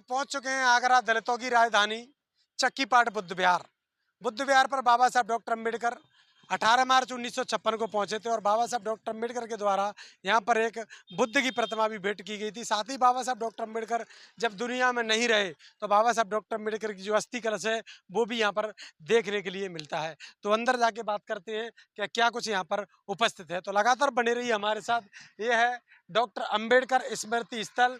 तो पहुंच चुके हैं आगरा दलितों की राजधानी चक्की पाट बुद्ध विहार। बुद्ध विहार पर बाबा साहब डॉक्टर अम्बेडकर 18 मार्च 1956 को पहुंचे थे और बाबा साहब डॉक्टर अम्बेडकर के द्वारा यहां पर एक बुद्ध की प्रतिमा भी भेंट की गई थी। साथ ही बाबा साहब डॉक्टर अम्बेडकर जब दुनिया में नहीं रहे तो बाबा साहब डॉक्टर अम्बेडकर की जो अस्थि कलश है वो भी यहाँ पर देखने के लिए मिलता है। तो अंदर जाके बात करते हैं कि क्या कुछ यहाँ पर उपस्थित है। तो लगातार बने रहिए हमारे साथ। ये है डॉक्टर अम्बेडकर स्मृति स्थल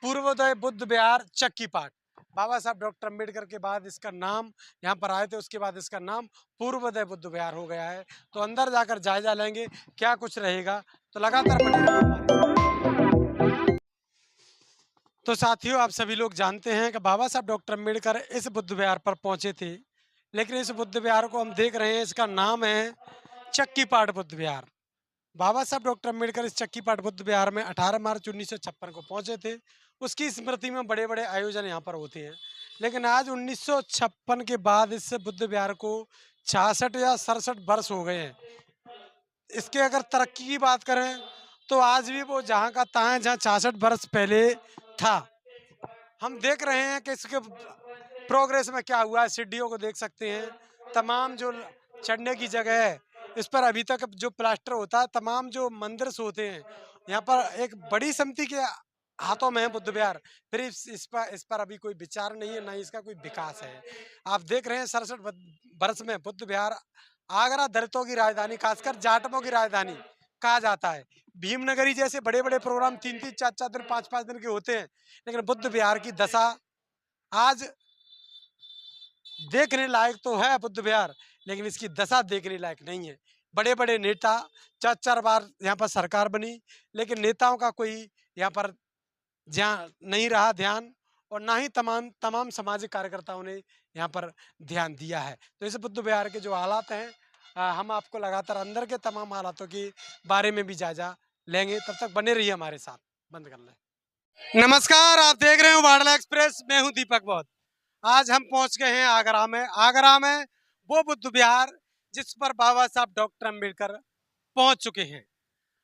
पूर्वोदय बुद्ध विहार चक्की पाट। बाबा साहब डॉक्टर अम्बेडकर के बाद इसका नाम यहाँ पर आए थे, उसके बाद इसका नाम पूर्वोदय बुद्ध विहार हो गया है। तो अंदर जाकर जायजा लेंगे क्या कुछ रहेगा। तो लगातार बने रहिए हमारे साथ। तो साथियों, आप सभी लोग जानते हैं कि बाबा साहब डॉक्टर अम्बेडकर इस बुद्ध विहार पर पहुंचे थे, लेकिन इस बुद्ध विहार को हम देख रहे हैं, इसका नाम है चक्की पाट बुद्ध विहार। बाबा साहब डॉक्टर अम्बेडकर इस चक्की पाट बुद्ध विहार में 18 मार्च 1956 को पहुंचे थे। उसकी स्मृति में बड़े बड़े आयोजन यहाँ पर होते हैं। लेकिन आज 1956 के बाद इस बुद्ध विहार को 66 या 67 वर्ष हो गए हैं। इसके अगर तरक्की की बात करें तो आज भी वो जहाँ का तहाँ है जहाँ 66 वर्ष पहले था। हम देख रहे हैं कि इसके प्रोग्रेस में क्या हुआ है। सीढ़ियों को देख सकते हैं, तमाम जो चढ़ने की जगह है इस पर अभी तक जो प्लास्टर होता है, तमाम जो मंदिर होते हैं यहाँ पर एक बड़ी समिति के हाथों में है बुद्ध विहार। फिर इस पर अभी कोई विचार नहीं है, ना ही इसका कोई विकास है। आप देख रहे हैं 67 वर्ष में बुद्ध विहार आगरा दलितों की राजधानी, खासकर जाटवों की राजधानी कहा जाता है। भीमनगरी जैसे बड़े बड़े प्रोग्राम 3-3, 4-4 दिन, 5-5 दिन के होते हैं, लेकिन बुद्ध विहार की दशा आज देखने लायक तो है बुद्ध विहार, लेकिन इसकी दशा देखने लायक नहीं है। बड़े बड़े नेता 4-4 बार यहाँ पर सरकार बनी, लेकिन नेताओं का कोई यहाँ पर ध्यान नहीं रहा ध्यान, और ना ही तमाम तमाम सामाजिक कार्यकर्ताओं ने यहाँ पर ध्यान दिया है। तो इस बुद्ध विहार के जो हालात हैं, हम आपको लगातार अंदर के तमाम हालातों के बारे में भी जायजा लेंगे। तब तक बने रहिए हमारे साथ। बंद कर लें। नमस्कार, आप देख रहे हो वाडला एक्सप्रेस। मैं हूं दीपक बौद्ध। आज हम पहुंच गए हैं आगरा में। आगरा में वो बुद्ध विहार जिस पर बाबा साहब डॉक्टर अम्बेडकर पहुंच चुके हैं।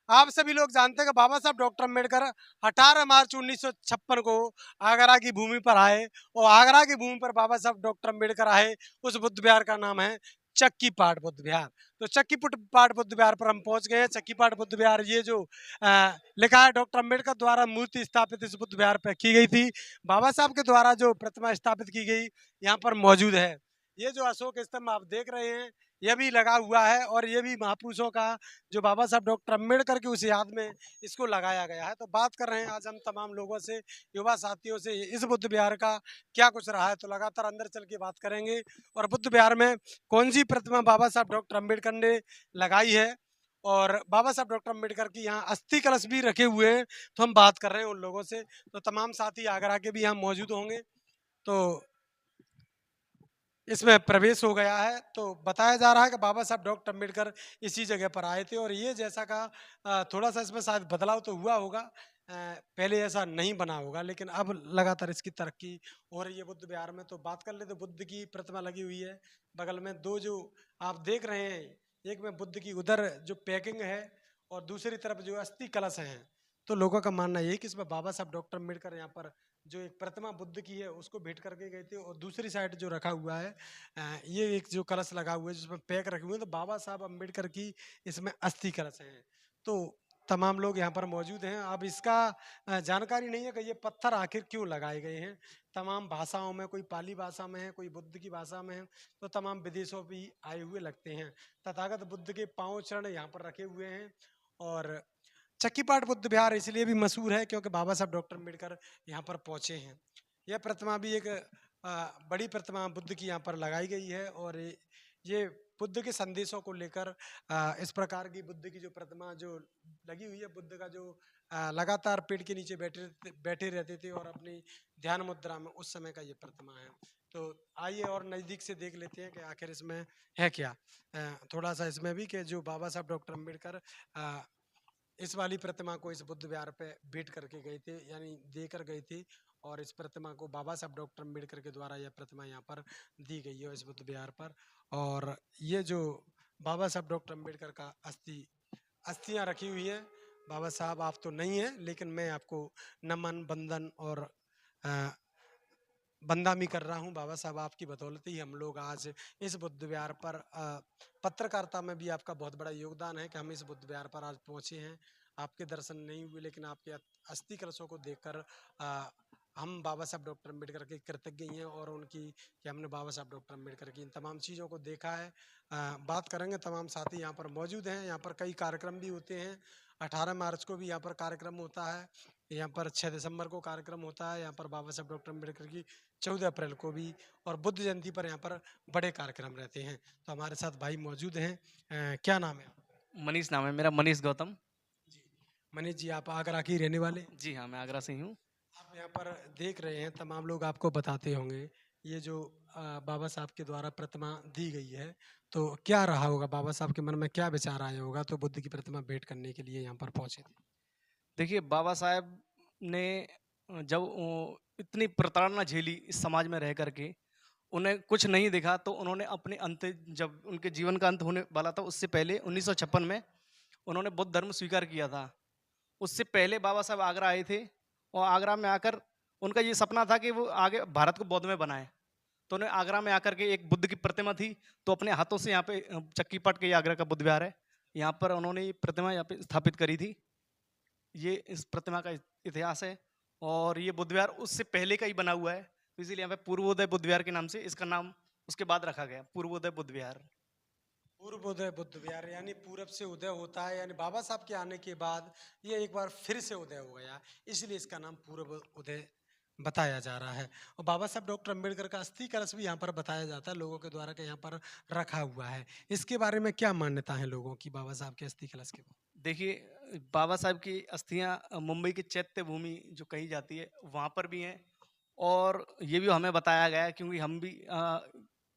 आप सभी लोग जानते हैं कि बाबा साहब डॉक्टर अम्बेडकर 18 मार्च 1956 को आगरा की भूमि पर आए, और आगरा की भूमि पर बाबा साहब डॉक्टर अम्बेडकर आए। उस बुद्ध विहार का नाम है चक्की पाट बुद्ध विहार। तो चक्की पाट बुद्ध विहार पर हम पहुंच गए हैं। चक्की पाट बुद्ध विहार, ये जो लिखा है डॉक्टर अम्बेडकर द्वारा मूर्ति स्थापित इस बुद्ध विहार पर की गई थी। बाबा साहब के द्वारा जो प्रतिमा स्थापित की गई यहाँ पर मौजूद है। ये जो अशोक स्तंभ आप देख रहे हैं, यह भी लगा हुआ है, और ये भी महापुरुषों का जो बाबा साहब डॉक्टर अम्बेडकर की उस याद में इसको लगाया गया है। तो बात कर रहे हैं आज हम तमाम लोगों से, युवा साथियों से, इस बुद्ध विहार का क्या कुछ रहा है। तो लगातार अंदर चल के बात करेंगे, और बुद्ध विहार में कौन सी प्रतिमा बाबा साहब डॉक्टर अम्बेडकर ने लगाई है, और बाबा साहब डॉक्टर अम्बेडकर की यहाँ अस्थि कलश भी रखे हुए हैं। तो हम बात कर रहे हैं उन लोगों से। तो तमाम साथी आगरा के भी यहाँ मौजूद होंगे। तो इसमें प्रवेश हो गया है। तो बताया जा रहा है कि बाबा साहब डॉक्टर अम्बेडकर इसी जगह पर आए थे, और ये जैसा का थोड़ा सा इसमें शायद बदलाव तो हुआ होगा। पहले ऐसा नहीं बना होगा, लेकिन अब लगातार इसकी तरक्की हो रही है बुद्ध विहार में। तो बात कर ले तो बुद्ध की प्रतिमा लगी हुई है। बगल में दो जो आप देख रहे हैं, एक में बुद्ध की उधर जो पैकिंग है, और दूसरी तरफ जो अस्थि कलश है। तो लोगों का मानना यही कि इसमें बाबा साहब डॉक्टर अम्बेडकर यहाँ पर जो एक प्रतिमा बुद्ध की है उसको भेंट करके गए थे। और दूसरी साइड जो रखा हुआ है, ये एक जो कलश लगा हुआ है जिसमें पैक रखे हुए हैं, तो बाबा साहब अम्बेडकर की इसमें अस्थि कलश है। तो तमाम लोग यहाँ पर मौजूद हैं। अब इसका जानकारी नहीं है कि ये पत्थर आखिर क्यों लगाए गए हैं। तमाम भाषाओं में, कोई पाली भाषा में है, कोई बुद्ध की भाषा में है, तो तमाम विदेशों भी आए हुए लगते हैं। तथागत बुद्ध के पांव चरण यहाँ पर रखे हुए हैं। और चक्की पाट बुद्ध विहार इसलिए भी मशहूर है क्योंकि बाबा साहब डॉक्टर अम्बेडकर यहाँ पर पहुंचे हैं। यह प्रतिमा भी एक बड़ी प्रतिमा बुद्ध की यहाँ पर लगाई गई है, और ये बुद्ध के संदेशों को लेकर इस प्रकार की बुद्ध की जो प्रतिमा जो लगी हुई है, बुद्ध का जो लगातार पेड़ के नीचे बैठे रहते थे और अपनी ध्यान मुद्रा में, उस समय का ये प्रतिमा है। तो आइए और नज़दीक से देख लेते हैं कि आखिर इसमें है क्या। थोड़ा सा इसमें भी कि जो बाबा साहब डॉक्टर अम्बेडकर इस वाली प्रतिमा को इस बुद्ध विहार पे भेंट करके गए थे, यानी देकर गए थे। और इस प्रतिमा को बाबा साहब डॉक्टर अम्बेडकर के द्वारा यह प्रतिमा यहाँ पर दी गई है इस बुद्ध विहार पर। और ये जो बाबा साहब डॉक्टर अम्बेडकर का अस्थियाँ रखी हुई हैं। बाबा साहब आप तो नहीं हैं, लेकिन मैं आपको नमन बंदन और बंदामी कर रहा हूँ बाबा साहब, आपकी बदौलत ही हम लोग आज इस बुद्ध विहार पर पत्रकारिता में भी आपका बहुत बड़ा योगदान है कि हम इस बुद्ध विहार पर आज पहुँचे हैं। आपके दर्शन नहीं हुए लेकिन आपके अस्थि कलशों को देखकर हम बाबा साहब डॉक्टर अम्बेडकर के कृतज्ञ हैं और उनकी कि हमने बाबा साहब डॉक्टर अम्बेडकर की इन तमाम चीज़ों को देखा है। बात करेंगे, तमाम साथी यहाँ पर मौजूद हैं। यहाँ पर कई कार्यक्रम भी होते हैं। 18 मार्च को भी यहाँ पर कार्यक्रम होता है। यहाँ पर 6 दिसंबर को कार्यक्रम होता है। यहाँ पर बाबा साहब डॉक्टर अम्बेडकर की 14 अप्रैल को भी और बुद्ध जयंती पर यहाँ पर बड़े कार्यक्रम रहते हैं। तो हमारे साथ भाई मौजूद हैं। क्या नाम है आपका? मनीष नाम है मेरा, मनीष गौतम। जी, मनीष जी, आप आगरा के ही रहने वाले? जी हाँ, मैं आगरा से ही हूँ। आप यहाँ पर देख रहे हैं, तमाम लोग आपको बताते होंगे ये जो बाबा साहब के द्वारा प्रतिमा दी गई है, तो क्या रहा होगा, बाबा साहब के मन में क्या विचार आया होगा तो बुद्ध की प्रतिमा भेंट करने के लिए यहाँ पर पहुंचे थे? देखिए, बाबा साहब ने जब इतनी प्रताड़ना झेली इस समाज में रह करके, उन्हें कुछ नहीं दिखा, तो उन्होंने अपने अंत, जब उनके जीवन का अंत होने वाला था उससे पहले 1956 में उन्होंने बौद्ध धर्म स्वीकार किया था। उससे पहले बाबा साहब आगरा आए थे और आगरा में आकर उनका ये सपना था कि वो आगे भारत को बौद्ध में बनाए। तो उन्हें आगरा में आकर के एक बुद्ध की प्रतिमा थी, तो अपने हाथों से यहाँ पे चक्की पट के, ये आगरा का बुद्ध विहार है, यहाँ पर उन्होंने ये प्रतिमा यहाँ पे स्थापित करी थी। ये इस प्रतिमा का इतिहास है और ये बुद्ध विहार उससे पहले का ही बना हुआ है, तो इसीलिए यहाँ पे पूर्वोदय बुद्ध विहार के नाम से इसका नाम उसके बाद रखा गया, पूर्वोदय बुद्ध विहार। पूर्वोदय बुद्ध विहार, यानी पूरब से उदय होता है, यानी बाबा साहब के आने के बाद ये एक बार फिर से उदय हो गया, इसलिए इसका नाम पूर्व उदय बताया जा रहा है। और बाबा साहब डॉक्टर अम्बेडकर का अस्थि कलश भी यहाँ पर बताया जाता है लोगों के द्वारा कि यहाँ पर रखा हुआ है। इसके बारे में क्या मान्यता है लोगों की बाबा साहब के अस्थि कलश के बारे देखिए, बाबा साहब की अस्थियां मुंबई की चैत्य भूमि जो कही जाती है वहाँ पर भी हैं, और ये भी हमें बताया गया है, क्योंकि हम भी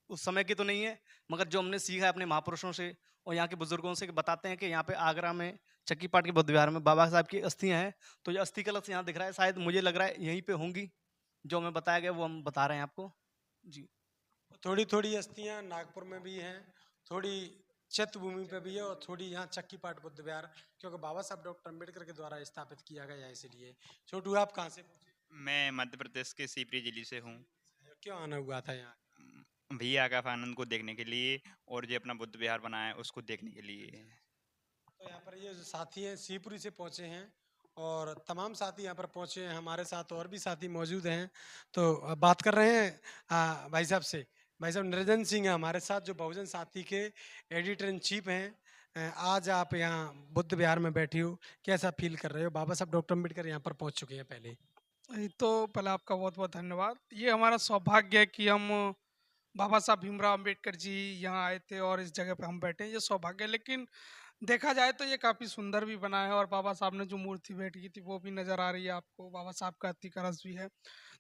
उस समय की तो नहीं है, मगर जो हमने सीखा है अपने महापुरुषों से और यहाँ के बुजुर्गों से, कि बताते हैं कि यहाँ पे आगरा में चक्की पाट के बुद्ध विहार में बाबा साहब की अस्थियां हैं। तो ये अस्थि कलश यहाँ दिख रहा है, शायद मुझे लग रहा है यहीं पे होंगी, जो हमें बताया गया वो हम बता रहे हैं आपको। जी। में थोड़ी थोड़ी अस्थियाँ नागपुर में भी हैं, थोड़ी चैत्य भूमि पे भी है और थोड़ी यहाँ चक्की पाट बुद्ध विहार, क्योंकि बाबा साहब डॉक्टर अम्बेडकर के द्वारा स्थापित किया गया है, इसलिए। छोटू, आप कहाँ से पहुंचे? मैं मध्य प्रदेश के सीपरी जिले से हूँ। क्यों आना हुआ था यहाँ? भैया आकाश आनंद को देखने के लिए और जो अपना बुद्ध विहार बनाया है उसको देखने के लिए। तो यहाँ पर ये जो साथी हैं शिवपुरी से पहुँचे हैं और तमाम साथी यहाँ पर पहुँचे हैं। हमारे साथ और भी साथी मौजूद हैं, तो बात कर रहे हैं भाई साहब से। भाई साहब निरंजन सिंह है हमारे साथ, जो बहुजन साथी के एडिटर इन चीफ हैं। आज आप यहाँ बुद्ध विहार में बैठे हो, कैसा फील कर रहे हो? बाबा साहब डॉक्टर अम्बेडकर यहाँ पर पहुँच चुके हैं पहले। तो पहले आपका बहुत बहुत धन्यवाद। ये हमारा सौभाग्य है कि हम बाबा साहब भीमराव अंबेडकर जी यहाँ आए थे और इस जगह पे हम बैठे हैं, ये सौभाग्य है। लेकिन देखा जाए तो ये काफ़ी सुंदर भी बना है और बाबा साहब ने जो मूर्ति भेंट की थी वो भी नज़र आ रही है आपको, बाबा साहब का अस्थि कलश भी है।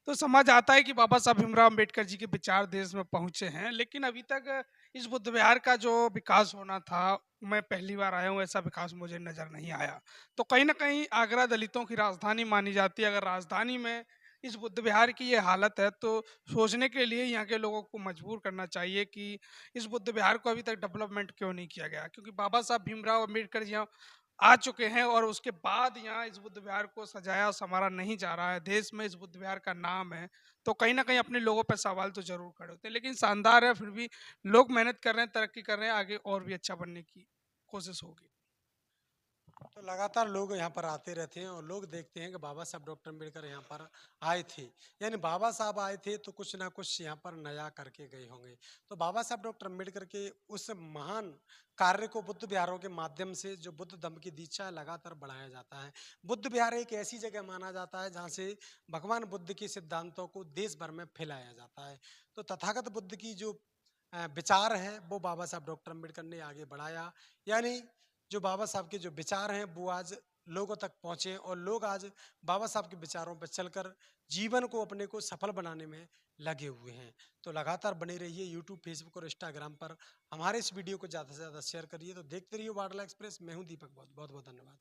तो समझ आता है कि बाबा साहब भीमराव अंबेडकर जी के विचार देश में पहुँचे हैं, लेकिन अभी तक इस बुद्ध विहार का जो विकास होना था, मैं पहली बार आया हूँ, ऐसा विकास मुझे नज़र नहीं आया। तो कहीं न कहीं आगरा दलितों की राजधानी मानी जाती है, अगर राजधानी में इस बुद्ध विहार की ये हालत है, तो सोचने के लिए यहाँ के लोगों को मजबूर करना चाहिए कि इस बुद्ध विहार को अभी तक डेवलपमेंट क्यों नहीं किया गया, क्योंकि बाबा साहब भीमराव अंबेडकर जी यहाँ आ चुके हैं और उसके बाद यहाँ इस बुद्ध विहार को सजाया और संवारा नहीं जा रहा है। देश में इस बुद्ध विहार का नाम है, तो कहीं ना कहीं अपने लोगों पर सवाल तो जरूर खड़े होते हैं, लेकिन शानदार है। फिर भी लोग मेहनत कर रहे हैं, तरक्की कर रहे हैं, आगे और भी अच्छा बनने की कोशिश होगी। तो लगातार लोग यहाँ पर आते रहते हैं और लोग देखते हैं कि बाबा साहब डॉक्टर अम्बेडकर यहाँ पर आए थे, यानी बाबा साहब आए थे तो कुछ ना कुछ यहाँ पर नया करके गए होंगे। तो बाबा साहब डॉक्टर अम्बेडकर के उस महान कार्य को बुद्ध विहारों के माध्यम से, जो बुद्ध धम्म की दीक्षा है, लगातार बढ़ाया जाता है। बुद्ध विहार एक ऐसी जगह माना जाता है जहाँ से भगवान बुद्ध के सिद्धांतों को देश भर में फैलाया जाता है। तो तथागत बुद्ध की जो विचार है वो बाबा साहब डॉक्टर अम्बेडकर ने आगे बढ़ाया, यानी जो बाबा साहब के जो विचार हैं वो आज लोगों तक पहुँचे और लोग आज बाबा साहब के विचारों पर चलकर जीवन को अपने को सफल बनाने में लगे हुए हैं। तो लगातार बने रहिए यूट्यूब, फेसबुक और इंस्टाग्राम पर। हमारे इस वीडियो को ज़्यादा से ज़्यादा शेयर करिए। तो देखते रहिए वाडला एक्सप्रेस। मैं हूँ दीपक। बहुत बहुत धन्यवाद।